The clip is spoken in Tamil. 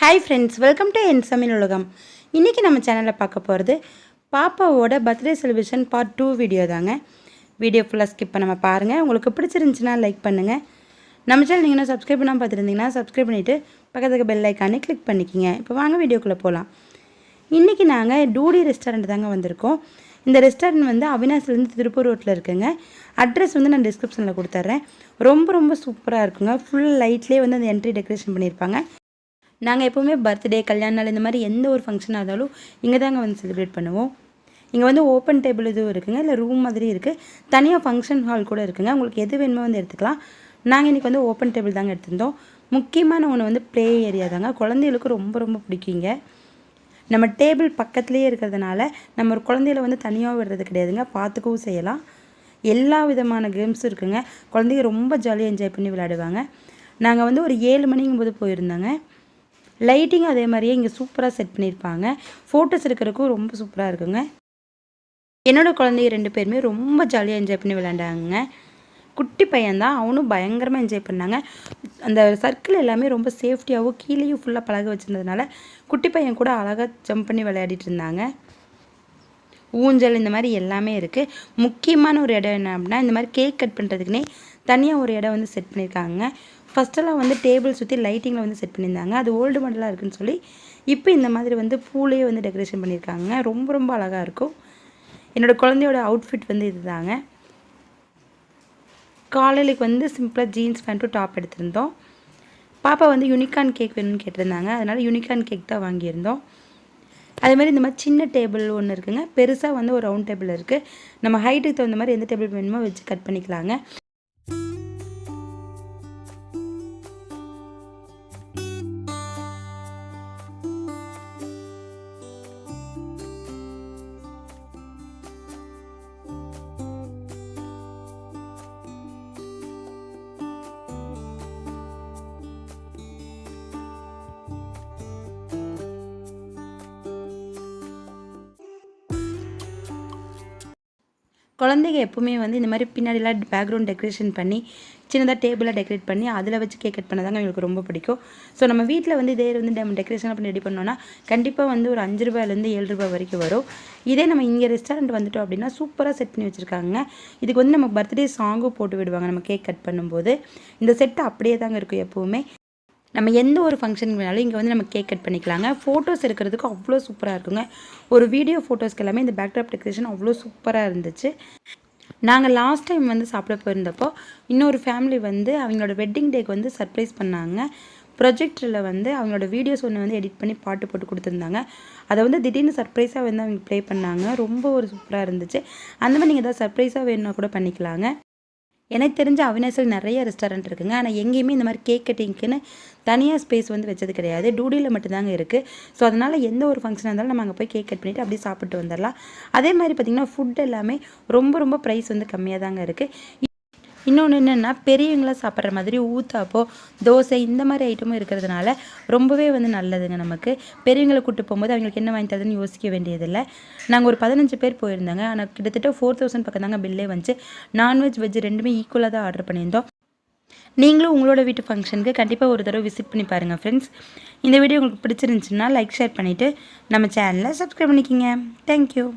ஹாய் ஃப்ரெண்ட்ஸ், வெல்கம் டு என் சமையல் உலகம். இன்றைக்கி நம்ம சேனலில் பார்க்க போகிறது பாப்பாவோட பர்த்டே செலிப்ரேஷன் பார்ட் 2 வீடியோ தாங்க. வீடியோ ஃபுல்லாக ஸ்கிப் பண்ணாமல் பாருங்கள். உங்களுக்கு பிடிச்சிருந்துச்சுன்னா லைக் பண்ணுங்கள். நம்ம சேனல் நீங்கள் இன்னும் சப்ஸ்கிரைப் பண்ணாமல் பார்த்துருந்தீங்கன்னா சப்ஸ்கிரைப் பண்ணிவிட்டு பக்கத்துக்கு பெல் ஐக்கானே கிளிக் பண்ணிக்கிங்க. இப்போ வாங்க வீடியோக்குள்ளே போகலாம். இன்றைக்கி நாங்கள் டூடி ரெஸ்டாரண்ட் தாங்க வந்திருக்கோம். இந்த ரெஸ்டாரண்ட் வந்து அவினாசிலேருந்து திருப்பூர் ரோட்டில் இருக்குங்க. அட்ரஸ் வந்து நான் டிஸ்கிரிப்ஷனில் கொடுத்துட்றேன். ரொம்ப சூப்பராக இருக்குங்க. ஃபுல் லைட்லேயே வந்து அந்த என்ட்ரி டெக்கரேஷன் பண்ணியிருப்பாங்க. நாங்கள் எப்போவுமே பர்த்டே, கல்யாண நாள் இந்த மாதிரி எந்த ஒரு ஃபங்க்ஷனாக இருந்தாலும் இங்கே தாங்க வந்து செலிப்ரேட் பண்ணுவோம். இங்கே வந்து ஓப்பன் டேபிள் இதுவும் இருக்குங்க, இல்லை ரூம் மாதிரி இருக்குது. தனியாக ஃபங்க்ஷன் ஹால் கூட இருக்குங்க. உங்களுக்கு எது வேணுமோ வந்து எடுத்துக்கலாம். நாங்கள் இன்றைக்கி வந்து ஓப்பன் டேபிள் தாங்க எடுத்திருந்தோம். முக்கியமான ஒன்று வந்து ப்ளே ஏரியா தாங்க. குழந்தைகளுக்கு ரொம்ப பிடிக்குங்க. நம்ம டேபிள் பக்கத்துலேயே இருக்கிறதுனால நம்ம ஒரு குழந்தையில வந்து தனியாக விடுறது கிடையாதுங்க. பார்த்துக்கவும் செய்யலாம். எல்லா விதமான கேம்ஸும் இருக்குங்க. குழந்தைங்க ரொம்ப ஜாலியாக என்ஜாய் பண்ணி விளையாடுவாங்க. நாங்கள் வந்து ஒரு 7 மணிங்கும்போது போயிருந்தாங்க. லைட்டிங் அதே மாதிரியே இங்கே சூப்பராக செட் பண்ணியிருப்பாங்க. ஃபோட்டோஸ் எடுக்கிறதுக்கும் ரொம்ப சூப்பராக இருக்குங்க. என்னோடய குழந்தைங்க 2 பேருமே ரொம்ப ஜாலியாக என்ஜாய் பண்ணி விளையாண்டாங்க. குட்டி பையன்தான், அவனும் பயங்கரமாக என்ஜாய் பண்ணாங்க. அந்த சர்க்கிள் எல்லாமே ரொம்ப சேஃப்டியாகவும் கீழேயும் ஃபுல்லாக பழக வச்சுருந்ததுனால குட்டி பையன் கூட அழகாக ஜம்ப் பண்ணி விளையாடிட்டு இருந்தாங்க. ஊஞ்சல் இந்த மாதிரி எல்லாமே இருக்குது. முக்கியமான ஒரு இடம் என்ன அப்படின்னா, இந்த மாதிரி கேக் கட் பண்ணுறதுக்குன்னே தனியாக ஒரு இடம் வந்து செட் பண்ணியிருக்காங்க. ஃபஸ்ட்டெல்லாம் வந்து டேபிள் சுற்றி லைட்டிங்கில் வந்து செட் பண்ணியிருந்தாங்க. அது ஓல்டு மாடலாக இருக்குதுன்னு சொல்லி இப்போ இந்த மாதிரி வந்து பூலேயே வந்து டெக்கரேஷன் பண்ணியிருக்காங்க. ரொம்ப அழகாக இருக்கும். என்னோடய குழந்தையோட அவுட்ஃபிட் வந்து இது தாங்க. காலையிலுக்கு வந்து சிம்பிளாக ஜீன்ஸ் பேண்ட்டும் டாப் எடுத்திருந்தோம். பாப்பா வந்து யூனிகார்ன் கேக் வேணும்னு கேட்டிருந்தாங்க. அதனால் யூனிகார்ன் கேக் தான் வாங்கியிருந்தோம். அதேமாதிரி இந்த மாதிரி சின்ன டேபிள் ஒன்று இருக்குங்க. பெருசாக வந்து ஒரு ரவுண்ட் டேபிள் இருக்குது. நம்ம ஹைட்டுக்கு தகுந்த மாதிரி எந்த டேபிள் வேணுமோ வச்சு கட் பண்ணிக்கலாங்க. குழந்தைங்க எப்போவுமே வந்து இந்த மாதிரி பின்னாடிலாம் பேக்ரவுண்ட் டெக்கரேஷன் பண்ணி சின்னதாக டேபிளாக டெக்கரேட் பண்ணி அதில் வச்சு கேக் கட் பண்ணதாங்க எங்களுக்கு ரொம்ப பிடிக்கும். ஸோ நம்ம வீட்டில் வந்து இதே வந்து நம்ம டெக்கரேஷன் பண்ணி ரெடி பண்ணோன்னா கண்டிப்பாக வந்து ஒரு 5 ரூபாயிலேருந்து 7 ரூபாய் வரைக்கும் வரும். இதே நம்ம இங்கே ரெஸ்டாரண்ட் வந்துட்டோம் அப்படின்னா சூப்பராக செட் பண்ணி வச்சுருக்காங்க. இதுக்கு வந்து நம்ம பர்த்டே சாங்கும் போட்டு விடுவாங்க நம்ம கேக் கட் பண்ணும்போது. இந்த செட்டு அப்படியே தாங்க இருக்கும் எப்போவுமே. நம்ம எந்த ஒரு ஃபங்க்ஷனுக்கு வேணாலும் இங்கே வந்து நம்ம கேக் கட் பண்ணிக்கலாங்க. ஃபோட்டோஸ் எடுக்கிறதுக்கு அவ்வளோ சூப்பராக இருக்குங்க. ஒரு வீடியோ ஃபோட்டோஸ்க்கு எல்லாமே இந்த பேக்ட்ராப் டெக்கரேஷன் அவ்வளோ சூப்பராக இருந்துச்சு. நாங்கள் லாஸ்ட் டைம் வந்து சாப்பிட போயிருந்தப்போ இன்னொரு ஃபேமிலி வந்து அவங்களோட வெட்டிங் டேக்கு வந்து சர்ப்ரைஸ் பண்ணாங்க. ப்ரொஜெக்டரில் வந்து அவங்களோட வீடியோஸ் ஒன்று வந்து எடிட் பண்ணி பாட்டு போட்டு கொடுத்துருந்தாங்க. அதை வந்து திடீர்னு சர்ப்ரைஸாக வந்து அவங்க ப்ளே பண்ணாங்க. ரொம்ப ஒரு சூப்பராக இருந்துச்சு. அந்த மாதிரி நீங்கள் ஏதாவது சர்ப்ரைஸாக வேணும்னா கூட பண்ணிக்கலாங்க. எனக்கு தெரிஞ்ச அவினாசியில் நிறைய ரெஸ்டாரண்ட் இருக்குங்க. ஆனால் எங்கேயுமே இந்த மாதிரி கேக் கட்டிங்க்குன்னு தனியாக ஸ்பேஸ் வந்து வச்சது கிடையாது. டூடியில் மட்டும்தாங்க இருக்குது. ஸோ அதனால் எந்த ஒரு ஃபங்க்ஷனாக இருந்தாலும் நம்ம அங்கே போய் கேக் கட் பண்ணிவிட்டு அப்படியே சாப்பிட்டு வந்துடலாம். அதே மாதிரி பார்த்திங்கன்னா ஃபுட் எல்லாமே ரொம்ப ப்ரைஸ் வந்து கம்மியாக தாங்க இருக்குது. இன்னொன்று என்னென்னா பெரியவங்களாம் சாப்பிட்ற மாதிரி ஊத்தாப்போ, தோசை இந்த மாதிரி ஐட்டமும் இருக்கிறதுனால ரொம்பவே வந்து நல்லதுங்க நமக்கு. பெரியவங்களை கூப்பிட்டு போகும்போது அவங்களுக்கு என்ன வாங்கி தரதுன்னு யோசிக்க வேண்டியதில்லை. நாங்கள் ஒரு 15 பேர் போயிருந்தாங்க. ஆனால் கிட்டத்தட்ட 4000 பக்கம் தாங்க பில்லே வந்துச்சு. நான்வெஜ் வெஜ் ரெண்டுமே ஈக்குவலாக தான் ஆர்டர் பண்ணியிருந்தோம். நீங்களும் உங்களோட வீட்டு ஃபங்க்ஷனுக்கு கண்டிப்பாக ஒரு தடவை விசிட் பண்ணி பாருங்கள் ஃப்ரெண்ட்ஸ். இந்த வீடியோ உங்களுக்கு பிடிச்சிருந்துச்சுன்னா லைக் ஷேர் பண்ணிவிட்டு நம்ம சேனலை சப்ஸ்கிரைப் பண்ணிக்கிங்க. தேங்க்யூ.